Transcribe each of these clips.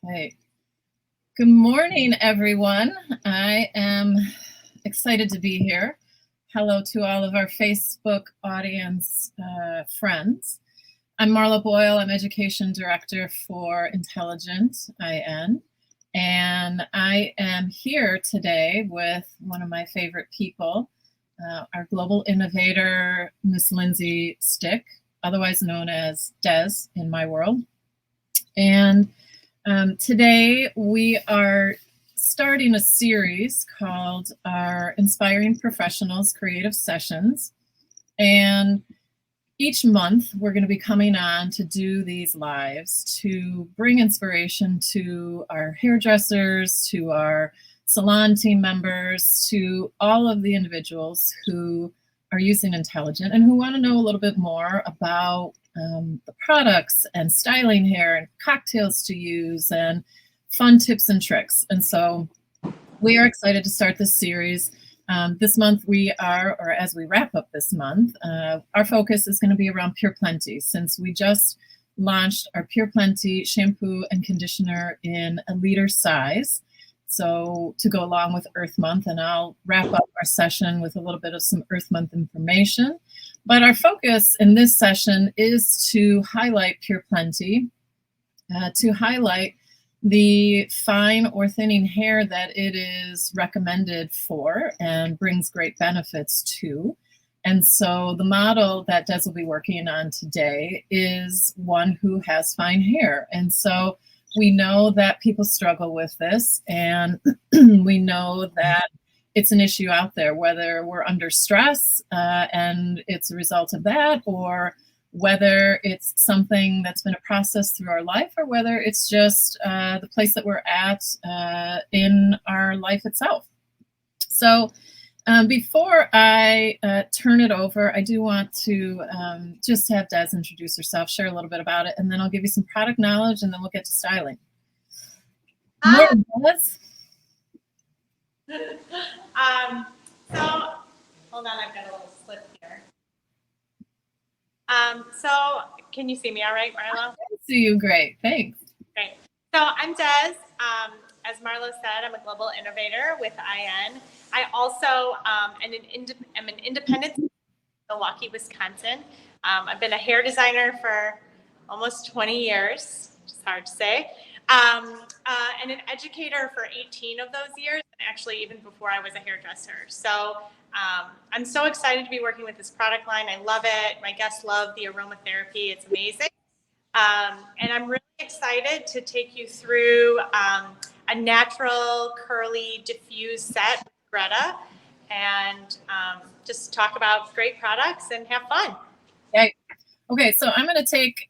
Okay. Good morning, everyone. I am excited to be here. Hello to all of our Facebook audience friends. I'm Marlo Boyle. I'm Education Director for Intelligent IN. And I am here today with one of my favorite people, our global innovator, Miss Lindsay Styck, otherwise known as Des in my world. And today we are starting a series called our Inspiring Professionals Creative Sessions. And each month we're going to be coming on to do these lives to bring inspiration to our hairdressers, to our salon team members, to all of the individuals who are using Intelligent and who want to know a little bit more about the products and styling hair and cocktails to use and fun tips and tricks. And so we are excited to start this series. This month we are, or as we wrap up this month, our focus is going to be around Pure Plenty, since we just launched our Pure Plenty shampoo and conditioner in a liter size. So to go along with Earth Month, and I'll wrap up our session with a little bit of some Earth Month information. But our focus in this session is to highlight Pure Plenty, to highlight the fine or thinning hair that it is recommended for and brings great benefits to. And so the model that Des will be working on today is one who has fine hair. And so we know that people struggle with this, and we know that it's an issue out there, whether we're under stress and it's a result of that, or whether it's something that's been a process through our life, or whether it's just the place that we're at in our life itself. So before I turn it over, I do want to just have Des introduce herself, share a little bit about it, and then I'll give you some product knowledge, and then we'll get to styling. Morning, Des. So hold on, I've got a little slip here. So can you see me all right, Marlo? I see you great, thanks. Great. So I'm Des. As Marlo said, I'm a global innovator with IN. I also am an independent in Milwaukee, Wisconsin. I've been a hair designer for almost 20 years, which is hard to say, and an educator for 18 of those years, actually even before I was a hairdresser. So I'm so excited to be working with this product line. I love it. My guests love the aromatherapy. It's amazing. And I'm really excited to take you through a natural, curly, diffuse set with Greta, and just talk about great products and have fun. Okay, so I'm going to take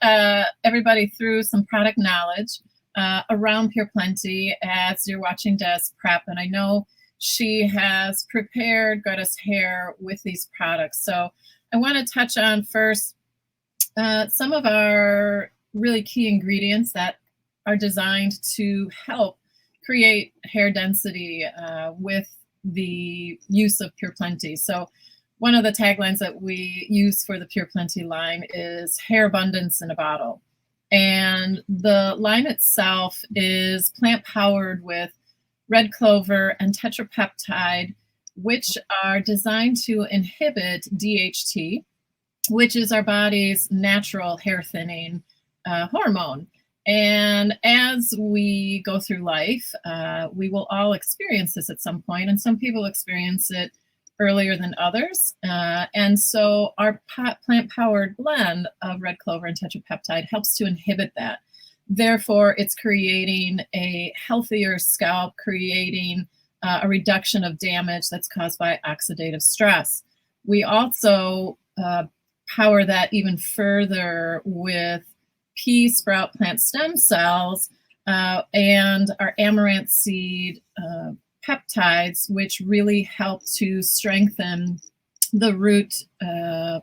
everybody through some product knowledge around Pure Plenty as you're watching Des prep. And I know she has prepared Greta's hair with these products. So I want to touch on first some of our really key ingredients that are designed to help create hair density with the use of Pure Plenty. So one of the taglines that we use for the Pure Plenty line is hair abundance in a bottle. And the line itself is plant powered with red clover and tetrapeptide, which are designed to inhibit DHT, which is our body's natural hair thinning hormone. And as we go through life, we will all experience this at some point, and some people experience it earlier than others. And so our plant-powered blend of red clover and tetrapeptide helps to inhibit that. Therefore, it's creating a healthier scalp, creating a reduction of damage that's caused by oxidative stress. We also power that even further with pea sprout plant stem cells and our amaranth seed peptides, which really help to strengthen the root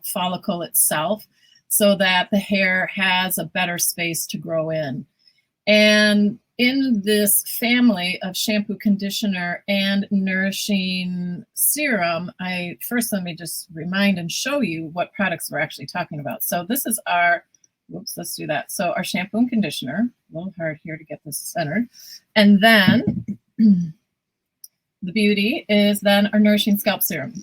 follicle itself so that the hair has a better space to grow in. And in this family of shampoo, conditioner, and nourishing serum, let me just remind and show you what products we're actually talking about. So this is our whoops, let's do that. So our shampoo and conditioner, a little hard here to get this centered. And then the beauty is then our nourishing scalp serum.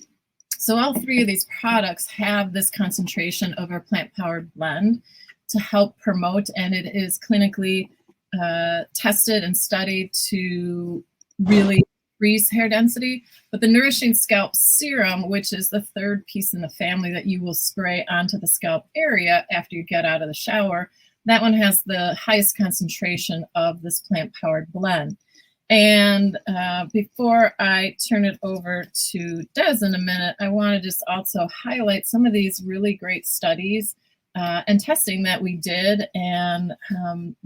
So all three of these products have this concentration of our plant-powered blend to help promote, and it is clinically tested and studied to really increase hair density. But the nourishing scalp serum, which is the third piece in the family that you will spray onto the scalp area after you get out of the shower, that one has the highest concentration of this plant-powered blend. And before I turn it over to Des in a minute, I want to just also highlight some of these really great studies and testing that we did, and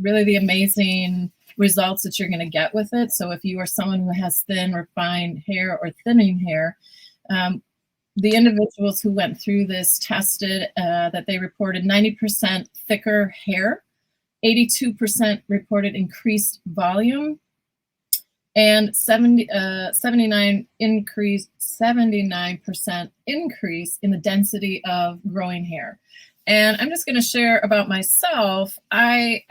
really the amazing results that you're going to get with it. So if you are someone who has thin or fine hair or thinning hair, the individuals who went through this tested that they reported 90% thicker hair, 82% reported increased volume, and 79% increase in the density of growing hair. And I'm just going to share about myself. I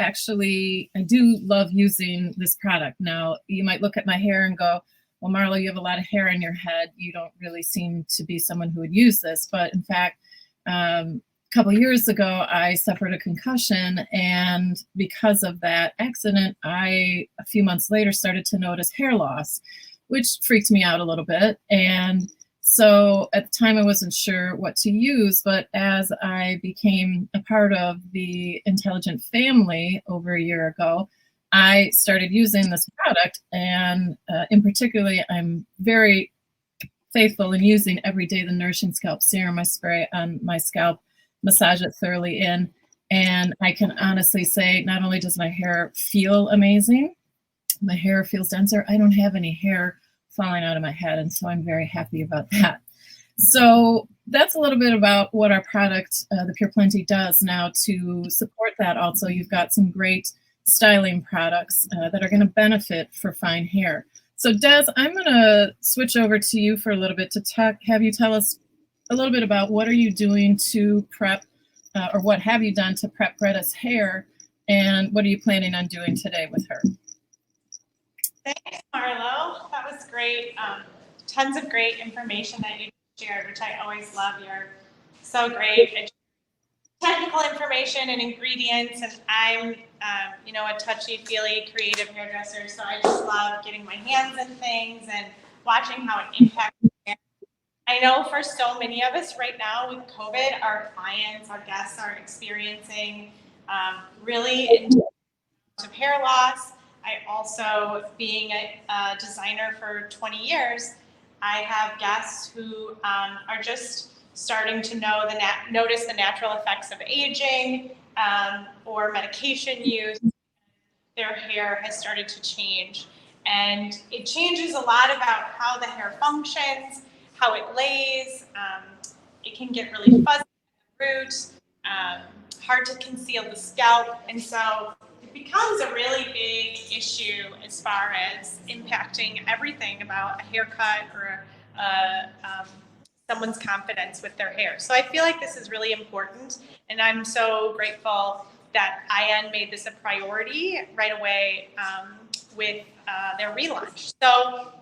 do love using this product. Now, you might look at my hair and go, well, Marlo, you have a lot of hair in your head. You don't really seem to be someone who would use this. But in fact, a couple of years ago, I suffered a concussion. And because of that accident, a few months later, started to notice hair loss, which freaked me out a little bit. And so at the time, I wasn't sure what to use. But as I became a part of the Intelligent family over a year ago, I started using this product. And in particular, I'm very faithful in using every day the Nourishing Scalp Serum. I spray on my scalp, massage it thoroughly in, and I can honestly say not only does my hair feel amazing, my hair feels denser. I don't have any hair falling out of my head, and so I'm very happy about that. So that's a little bit about what our product, the Pure Plenty, does. Now to support that also, you've got some great styling products that are going to benefit for fine hair. So Des, I'm going to switch over to you for a little bit to have you tell us a little bit about what are you doing to prep, or what have you done to prep Greta's hair, and what are you planning on doing today with her? Thanks, Marlo. That was great. Tons of great information that you shared, which I always love. You're so great. Technical information and ingredients, and I'm, a touchy-feely creative hairdresser, so I just love getting my hands in things and watching how it impacts hair. I know for so many of us right now with COVID, our clients, our guests are experiencing really intensive hair loss. I also, being a designer for 20 years, I have guests who are just starting to notice the natural effects of aging or medication use. Their hair has started to change. And it changes a lot about how the hair functions, how it lays. It can get really fuzzy at the roots, hard to conceal the scalp. And so it becomes a really big issue as far as impacting everything about a haircut or someone's confidence with their hair. So I feel like this is really important, and I'm so grateful that I-N made this a priority right away with their relaunch. So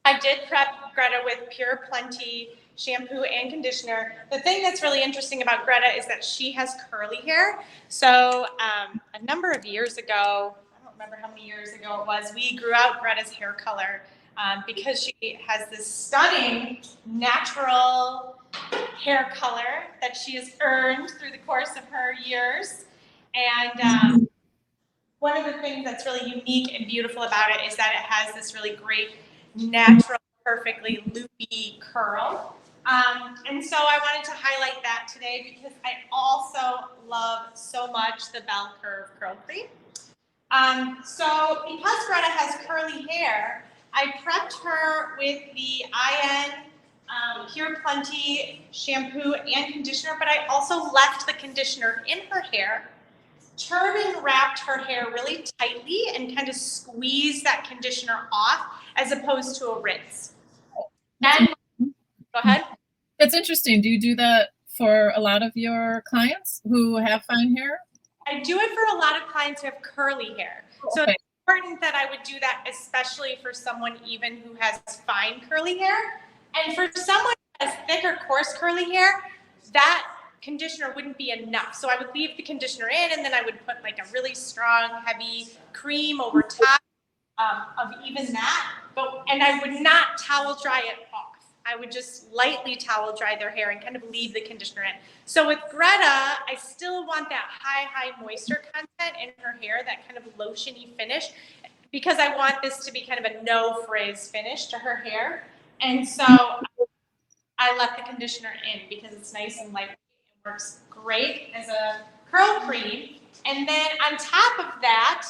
I did prep Greta with Pure Plenty shampoo and conditioner. The thing that's really interesting about Greta is that she has curly hair. So a number of years ago, I don't remember how many years ago it was, we grew out Greta's hair color because she has this stunning natural hair color that she has earned through the course of her years. And one of the things that's really unique and beautiful about it is that it has this really great natural, perfectly loopy curl. And so I wanted to highlight that today because I also love so much the Bell Curve Curl Cream. So because Greta has curly hair, I prepped her with the I-N Pure Plenty shampoo and conditioner, but I also left the conditioner in her hair, turban wrapped her hair really tightly and kind of squeezed that conditioner off as opposed to a rinse. Then, go ahead. It's interesting. Do you do that for a lot of your clients who have fine hair? I do it for a lot of clients who have curly hair. So Okay. it's important that I would do that, especially for someone even who has fine curly hair. And for someone who has thick or coarse curly hair, that conditioner wouldn't be enough. So I would leave the conditioner in, and then I would put like a really strong, heavy cream over top of even that. And I would not towel dry it off. I would just lightly towel dry their hair and kind of leave the conditioner in. So with Greta, I still want that high moisture content in her hair, that kind of lotiony finish, because I want this to be kind of a no frizz finish to her hair. And so I left the conditioner in because it's nice and light. It works great as a curl cream. And then on top of that,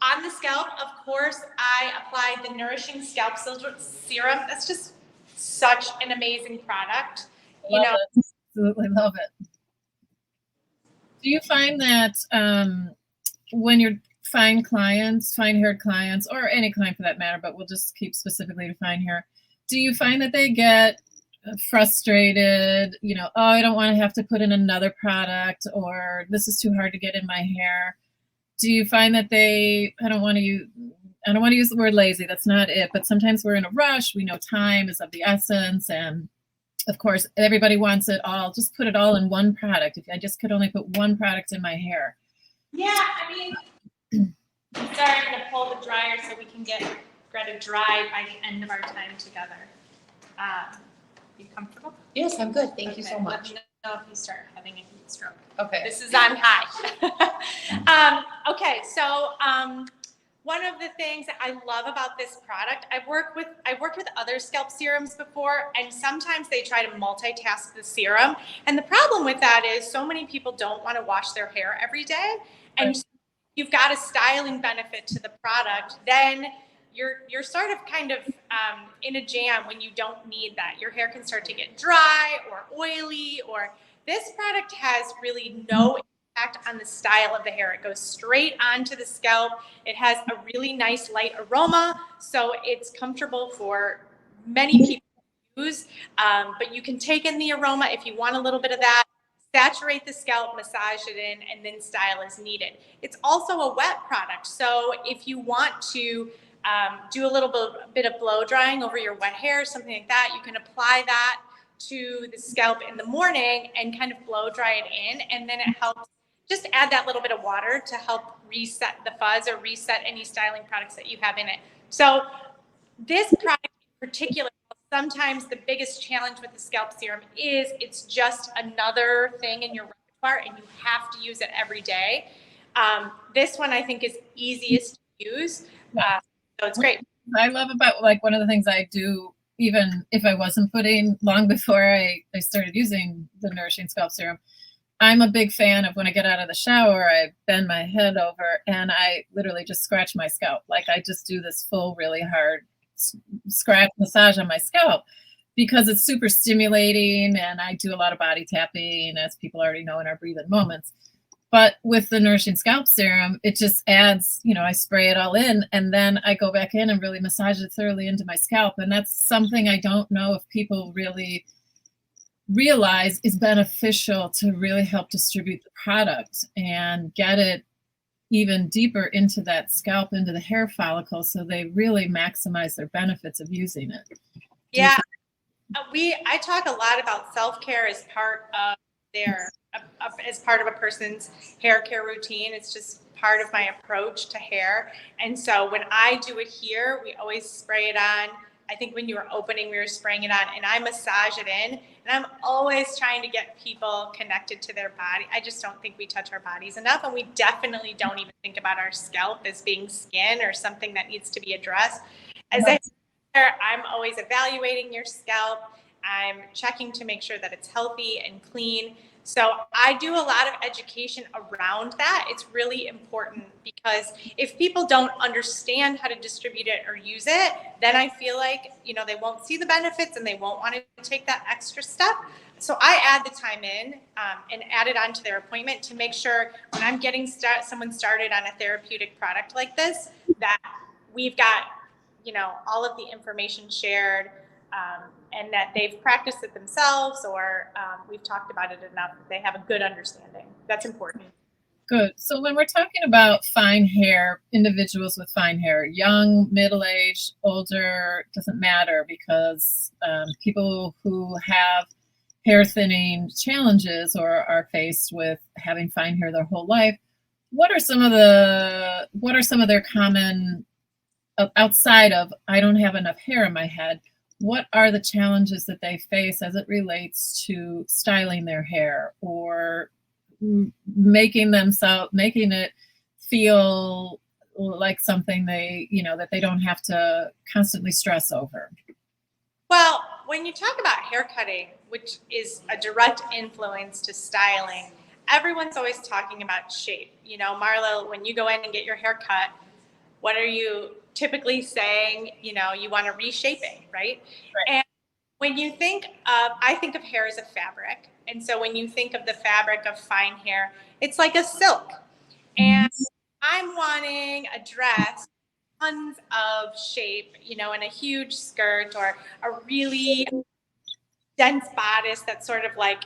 on the scalp, of course, I applied the Nourishing Scalp Serum. That's just such an amazing product. Love it. Absolutely love it. Do you find that when you're fine haired clients, or any client for that matter, but we'll just keep specifically to fine hair, do you find that they get frustrated, oh, I don't want to have to put in another product, or this is too hard to get in my hair? Do you find that I don't want to use the word lazy, that's not it, but sometimes we're in a rush, we know time is of the essence, and of course everybody wants it all, just put it all in one product. If I just could only put one product in my hair. Yeah, I mean, I'm starting to pull the dryer so we can get Greta dry by the end of our time together. You comfortable? Yes, I'm good. Thank you so much. Let me know if you start having a heat stroke. Okay. This is on high. Okay, so one of the things that I love about this product, I've worked with other scalp serums before, and sometimes they try to multitask the serum. And the problem with that is so many people don't want to wash their hair every day. And you've got a styling benefit to the product, then you're sort of kind of in a jam when you don't need that. Your hair can start to get dry or oily, or this product has really no impact on the style of the hair. It goes straight onto the scalp. It has a really nice light aroma, so it's comfortable for many people to use. But you can take in the aroma if you want a little bit of that. Saturate the scalp, massage it in, and then style as needed. It's also a wet product, so if you want to do a little bit of blow drying over your wet hair, something like that, you can apply that to the scalp in the morning and kind of blow dry it in, and then it helps just add that little bit of water to help reset the fuzz or reset any styling products that you have in it. So this product in particular, sometimes the biggest challenge with the scalp serum is it's just another thing in your repertoire and you have to use it every day. This one I think is easiest to use. So it's great. I love about, like, one of the things I do, even if I wasn't putting, long before I started using the Nourishing Scalp Serum, I'm a big fan of when I get out of the shower, I bend my head over and I literally just scratch my scalp. Like, I just do this full, really hard scratch massage on my scalp because it's super stimulating, and I do a lot of body tapping, as people already know in our Breathe In moments. But with the Nourishing Scalp Serum, it just adds, I spray it all in, and then I go back in and really massage it thoroughly into my scalp. And that's something I don't know if people really realize is beneficial to really help distribute the product and get it even deeper into that scalp, into the hair follicle, so they really maximize their benefits of using it. Yeah, I talk a lot about self-care as part of as part of a person's hair care routine. It's just part of my approach to hair. And so when I do it here, we always spray it on. I think when you were opening, we were spraying it on, and I massage it in. And I'm always trying to get people connected to their body. I just don't think we touch our bodies enough, and we definitely don't even think about our scalp as being skin or something that needs to be addressed. As I'm always evaluating your scalp. I'm checking to make sure that it's healthy and clean. So I do a lot of education around that. It's really important because if people don't understand how to distribute it or use it, then I feel like, they won't see the benefits and they won't want to take that extra step. So I add the time in and add it onto their appointment to make sure when I'm getting someone started on a therapeutic product like this, that we've got, all of the information shared, and that they've practiced it themselves, or we've talked about it enough that they have a good understanding. That's important. Good. So when we're talking about fine hair, individuals with fine hair, young, middle-aged, older, doesn't matter, because people who have hair thinning challenges or are faced with having fine hair their whole life, what are some of their common, outside of I don't have enough hair in my head, what are the challenges that they face as it relates to styling their hair or making it feel like something that they don't have to constantly stress over? Well, when you talk about hair cutting, which is a direct influence to styling, everyone's always talking about shape. Marlo, when you go in and get your hair cut, what are you typically saying? You want a reshaping, right? And when you I think of hair as a fabric. And so when you think of the fabric of fine hair, it's like a silk. And I'm wanting a dress, tons of shape, in a huge skirt or a really dense bodice that's sort of like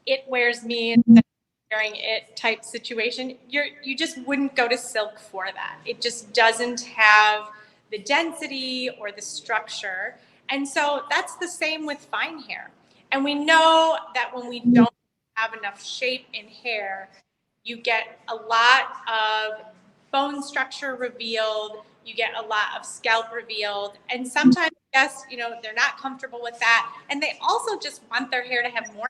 it wears me and wearing it type situation. You just wouldn't go to silk for that. It just doesn't have the density or the structure. And so that's the same with fine hair. And we know that when we don't have enough shape in hair, you get a lot of bone structure revealed, you get a lot of scalp revealed, and sometimes, yes, they're not comfortable with that. And they also just want their hair to have more,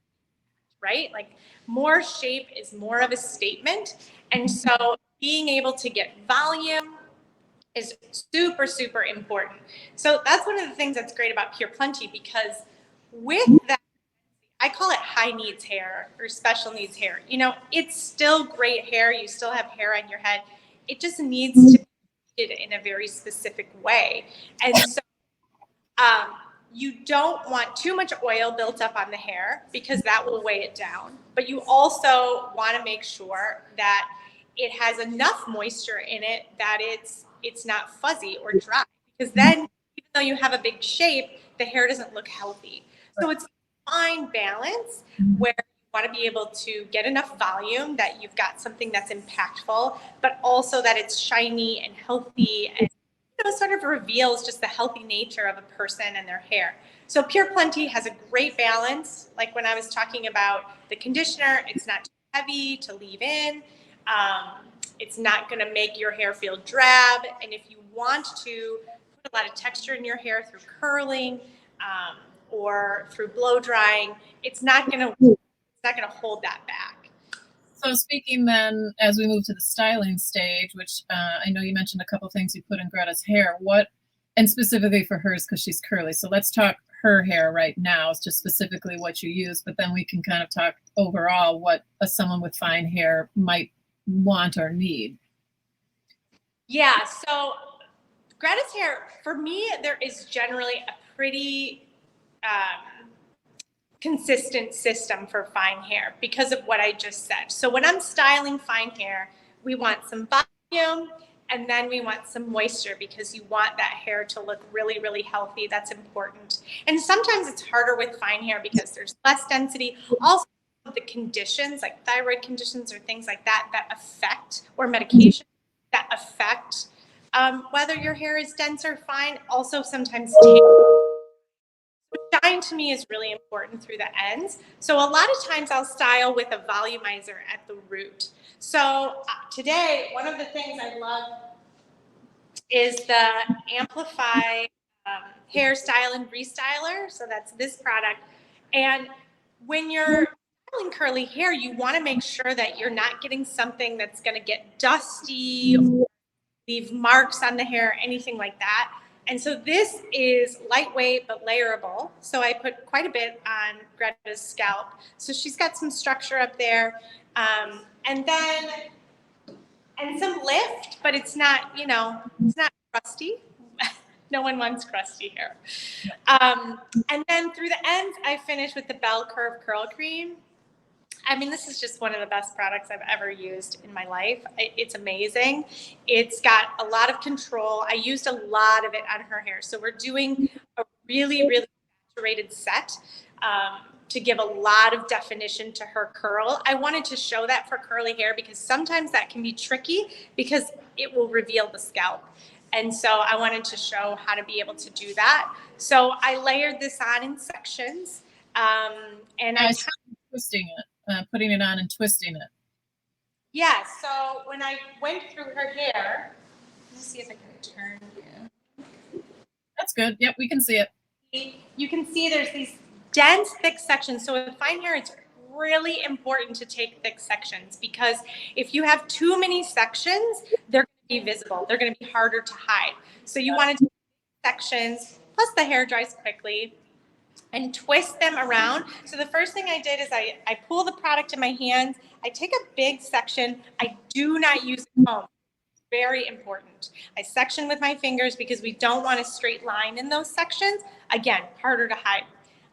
right? Like more shape is more of a statement. And so being able to get volume is super, super important. So that's one of the things that's great about Pure Plenty, because with that, I call it high needs hair or special needs hair. It's still great hair. You still have hair on your head. It just needs to be treated in a very specific way. And so you don't want too much oil built up on the hair, because that will weigh it down. But you also want to make sure that it has enough moisture in it that it's not fuzzy or dry, because then even though you have a big shape, the hair doesn't look healthy. So it's a fine balance where you want to be able to get enough volume that you've got something that's impactful, but also that it's shiny and healthy and sort of reveals just the healthy nature of a person and their hair. So Pure Plenty has a great balance. Like when I was talking about the conditioner, it's not too heavy to leave in. It's not going to make your hair feel drab. And if you want to put a lot of texture in your hair through curling or through blow drying, it's not going to hold that back. So speaking then, as we move to the styling stage, which I know you mentioned a couple things you put in Greta's hair, and specifically for hers because she's curly. So let's talk her hair right now, it's just specifically what you use, but then we can kind of talk overall what someone with fine hair might want or need. Yeah, so Greta's hair, for me, there is generally a pretty consistent system for fine hair because of what I just said. So when I'm styling fine hair, we want some volume and then we want some moisture, because you want that hair to look really, really healthy. That's important. And sometimes it's harder with fine hair because there's less density. Also, the conditions like thyroid conditions or things like that affect, or medication that affect whether your hair is dense or fine, also sometimes take. Shine to me is really important through the ends. So a lot of times I'll style with a volumizer at the root. So today, one of the things I love is the Amplify Hair Style and Restyler. So that's this product. And when you're styling curly hair, you want to make sure that you're not getting something that's going to get dusty or leave marks on the hair, anything like that. And so this is lightweight but layerable. So I put quite a bit on Greta's scalp. So she's got some structure up there. And some lift, but it's not, it's not crusty. No one wants crusty hair. And then through the ends, I finish with the Bell Curve Curl Cream. I mean, this is just one of the best products I've ever used in my life. It's amazing. It's got a lot of control. I used a lot of it on her hair. So we're doing a really, really saturated set. to give a lot of definition to her curl. I wanted to show that for curly hair because sometimes that can be tricky because it will reveal the scalp. And so I wanted to show how to be able to do that. So I layered this on in sections. And I twisting it, putting it on and twisting it. Yeah, so when I went through her hair, let me see if I can turn here. That's good. Yep, we can see it. You can see there's these dense, thick sections. So with fine hair, it's really important to take thick sections because if you have too many sections, they're going to be visible. They're going to be harder to hide. So you want to take sections, plus the hair dries quickly, and twist them around. So the first thing I did is I pull the product in my hands. I take a big section. I do not use a comb. Very important. I section with my fingers because we don't want a straight line in those sections. Again, harder to hide.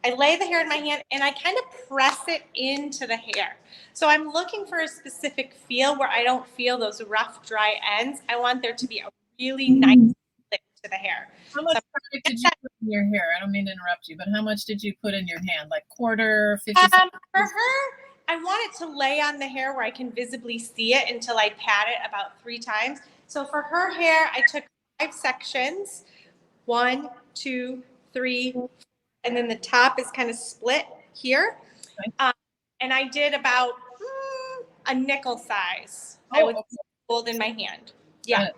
I lay the hair in my hand and I kind of press it into the hair. So I'm looking for a specific feel where I don't feel those rough, dry ends. I want there to be a really nice lick to the hair. How much product did you put in your hair? I don't mean to interrupt you, but how much did you put in your hand? Like quarter, 50 For her, I want it to lay on the hair where I can visibly see it until I pat it about 3 times. So for her hair, I took 5 sections, 1, 2, 3, and then the top is kind of split here. Okay. And I did about a nickel size. I would hold in my hand. Yeah.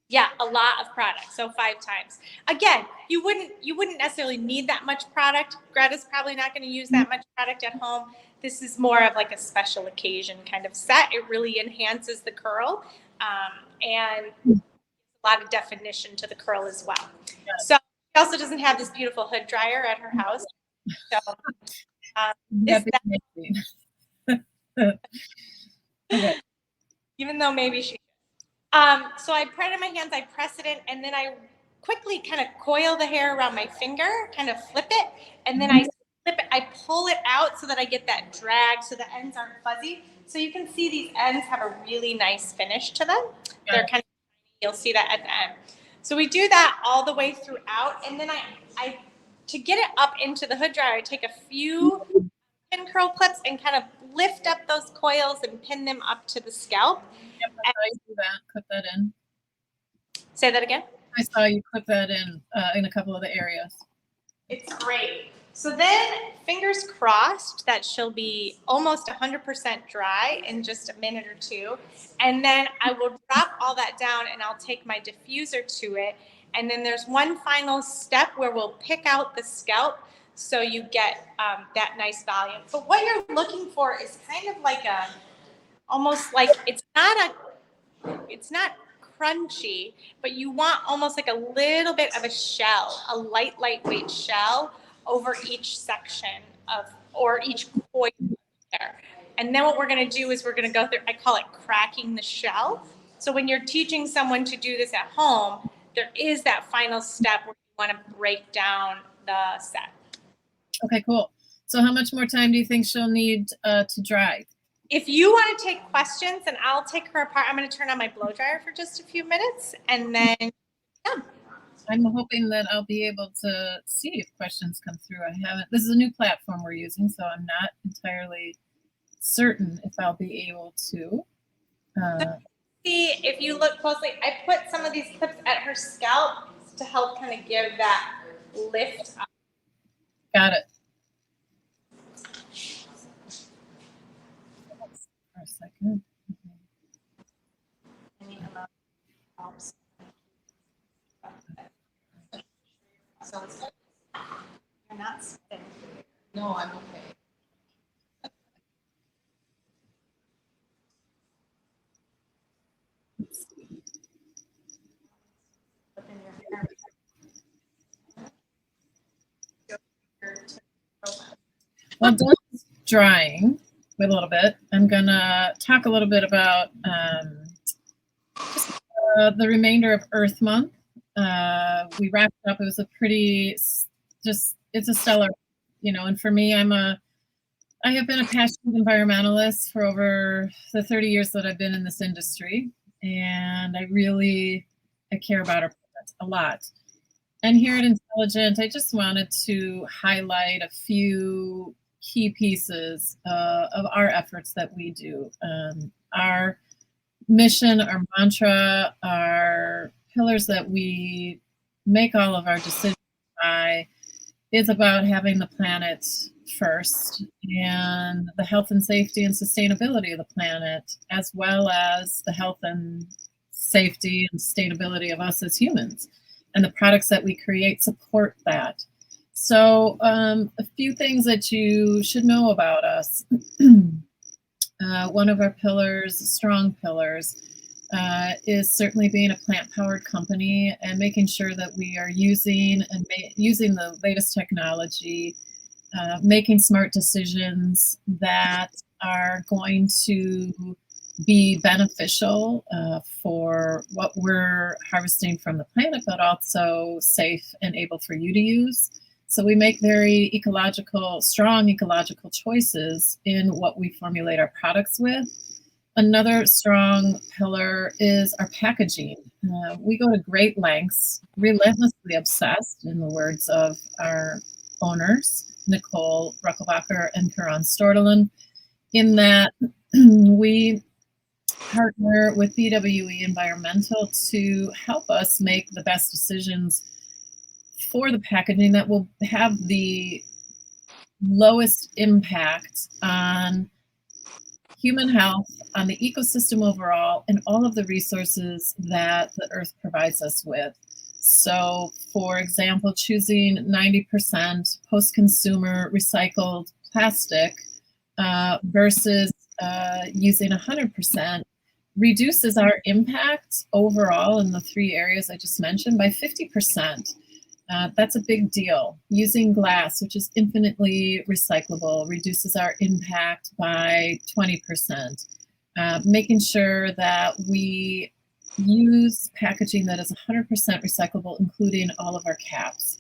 Yeah, a lot of product. So 5 times. Again, you wouldn't necessarily need that much product. Greta's probably not going to use that much product at home. This is more of like a special occasion kind of set. It really enhances the curl and a lot of definition to the curl as well. So she also doesn't have this beautiful hood dryer at her house. So okay. Even though maybe she so I put it in my hands, I press it in, and then I quickly kind of coil the hair around my finger, kind of flip it, and then I flip it, I pull it out so that I get that drag so the ends aren't fuzzy. So you can see these ends have a really nice finish to them. They're kind of, you'll see that at the end. So we do that all the way throughout, and then I to get it up into the hood dryer, I take a few pin curl clips and kind of lift up those coils and pin them up to the scalp. Yep, I saw you do that. Clip that in. Say that again? I saw you clip that in a couple of the areas. It's great. So then, fingers crossed that she'll be almost 100% dry in just a minute or 2. And then I will drop all that down and I'll take my diffuser to it. And then there's one final step where we'll pick out the scalp so you get that nice volume. But what you're looking for is kind of like almost like it's not crunchy, but you want almost like a little bit of a shell, a lightweight shell over each section or each coil there. And then what we're going to do is we're going to go through, I call it cracking the shell. So when you're teaching someone to do this at home, there is that final step where you want to break down the set. Okay, cool. So how much more time do you think she'll need to dry? If you want to take questions, and I'll take her apart. I'm going to turn on my blow dryer for just a few minutes, and then I'm hoping that I'll be able to see if questions come through. I haven't. This is a new platform we're using, so I'm not entirely certain if I'll be able to. See, if you look closely, I put some of these clips at her scalp to help kind of give that lift up. Got it. For a second. Helps. So you're not spinning. No, I'm okay. Well, Dawn's drying a little bit. I'm gonna talk a little bit about the remainder of Earth Month. We wrapped up. It was a pretty, it's a stellar, and for me, I have been a passionate environmentalist for over the 30 years that I've been in this industry, and I care about our planet a lot. And here at Intelligent, I just wanted to highlight a few key pieces of our efforts that we do. Our mission, our mantra, our pillars that we make all of our decisions by is about having the planet first and the health and safety and sustainability of the planet, as well as the health and safety and sustainability of us as humans. And the products that we create support that. So a few things that you should know about us. One of our pillars, strong pillars, is certainly being a plant-powered company and making sure that we are using the latest technology, making smart decisions that are going to be beneficial for what we're harvesting from the planet, but also safe and able for you to use. So we make very strong ecological choices in what we formulate our products with. Another strong pillar is our packaging. We go to great lengths, relentlessly obsessed, in the words of our owners, Nicole Ruckelbacher and Karan Stortelen, in that we partner with BWE Environmental to help us make the best decisions for the packaging that will have the lowest impact on human health, on the ecosystem overall, and all of the resources that the earth provides us with. So, for example, choosing 90% post-consumer recycled plastic versus using 100% reduces our impact overall in the three areas I just mentioned by 50%. That's a big deal. Using glass, which is infinitely recyclable, reduces our impact by 20%. Making sure that we use packaging that is 100% recyclable, including all of our caps.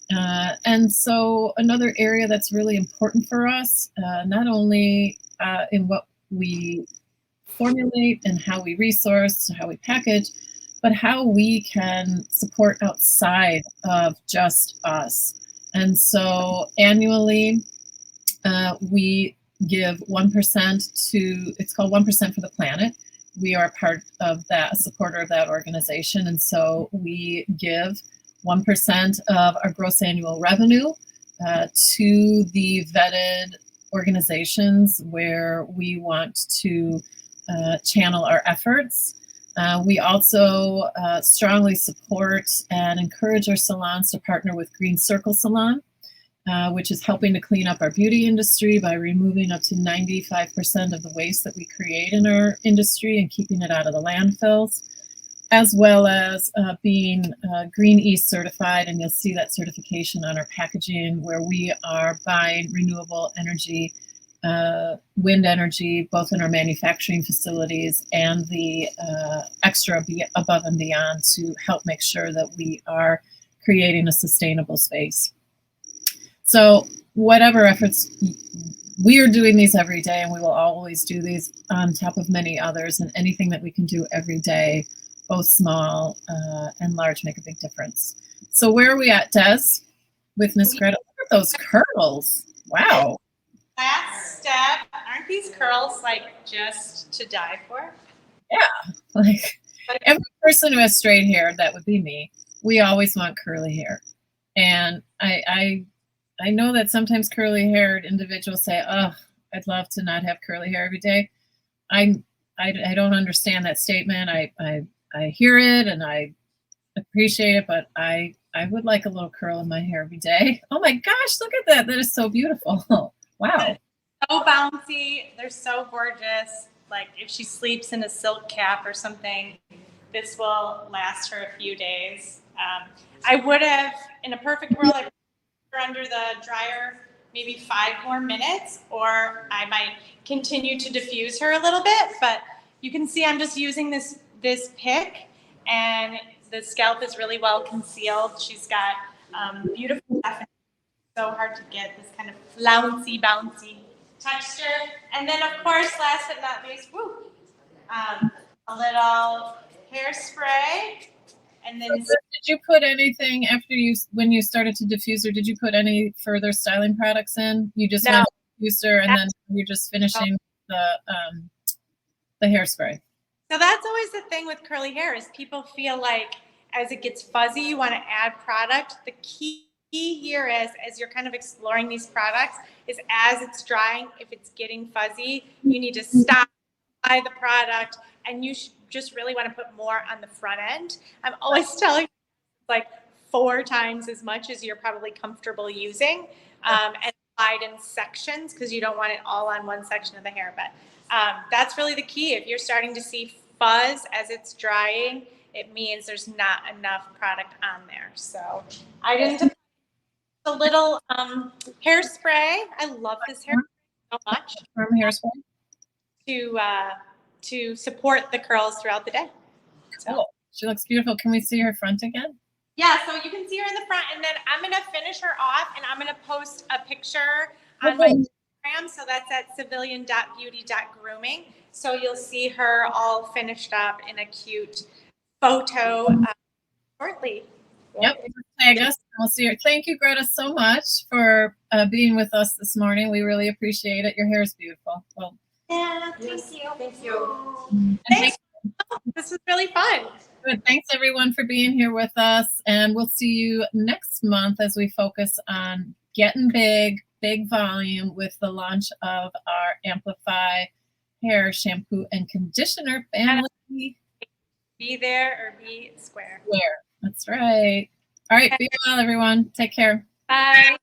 And so another area that's really important for us, not only in what we formulate and how we resource, how we package, but how we can support outside of just us. And so annually, we give 1% to, it's called 1% for the Planet. We are part of that, a supporter of that organization. And so we give 1% of our gross annual revenue to the vetted organizations where we want to channel our efforts. We also strongly support and encourage our salons to partner with Green Circle Salon, which is helping to clean up our beauty industry by removing up to 95% of the waste that we create in our industry and keeping it out of the landfills, as well as being Green East certified, and you'll see that certification on our packaging, where we are buying renewable energy, wind energy, both in our manufacturing facilities and the extra above and beyond to help make sure that we are creating a sustainable space. So whatever efforts, we are doing these every day, and we will always do these on top of many others, and anything that we can do every day, both small and large, make a big difference. So where are we at, Des, with Miss Greta? Look at those curls. Wow. Last step. Aren't these curls like just to die for? Yeah, like every person who has straight hair, that would be me. We always want curly hair. And I know that sometimes curly haired individuals say, oh, I'd love to not have curly hair every day. I don't understand that statement. I hear it and I appreciate it, but I would like a little curl in my hair every day. Oh my gosh, look at that. That is so beautiful. Wow. So bouncy. They're so gorgeous. Like if she sleeps in a silk cap or something, this will last her a few days. I would have, in a perfect world, I would put her under the dryer maybe 5 more minutes, or I might continue to diffuse her a little bit. But you can see I'm just using this pick, and the scalp is really well concealed. She's got beautiful definition. So hard to get this kind of flouncy, bouncy texture. And then, of course, last but not least, a little hairspray. and then So did you put anything after when you started to diffuse, or did you put any further styling products in? You just went diffuser and then you're just finishing the hairspray. So that's always the thing with curly hair is people feel like as it gets fuzzy, you want to add product. The key here is, as you're kind of exploring these products, is as it's drying, if it's getting fuzzy, you need to stop, apply the product, and you just really want to put more on the front end. I'm always telling you, like 4 times as much as you're probably comfortable using, and applied in sections because you don't want it all on one section of the hair. But that's really the key. If you're starting to see fuzz as it's drying, it means there's not enough product on there. So I didn't. A little hairspray. I love this hairspray so much. From hairspray to support the curls throughout the day. So. Cool. She looks beautiful. Can we see her front again? Yeah, so you can see her in the front, and then I'm gonna finish her off, and I'm gonna post a picture on my Instagram. So that's at civilian.beauty.grooming. So you'll see her all finished up in a cute photo shortly. Yep. Tag us. We'll see her. Thank you, Greta, so much for being with us this morning. We really appreciate it. Your hair is beautiful. Well, yeah, thank you. Thank you. Thanks. This was really fun. Good. Thanks, everyone, for being here with us. And we'll see you next month as we focus on getting big volume with the launch of our Amplify Hair Shampoo and Conditioner family. Be there or be square. That's right. All right. Be well, everyone. Take care. Bye.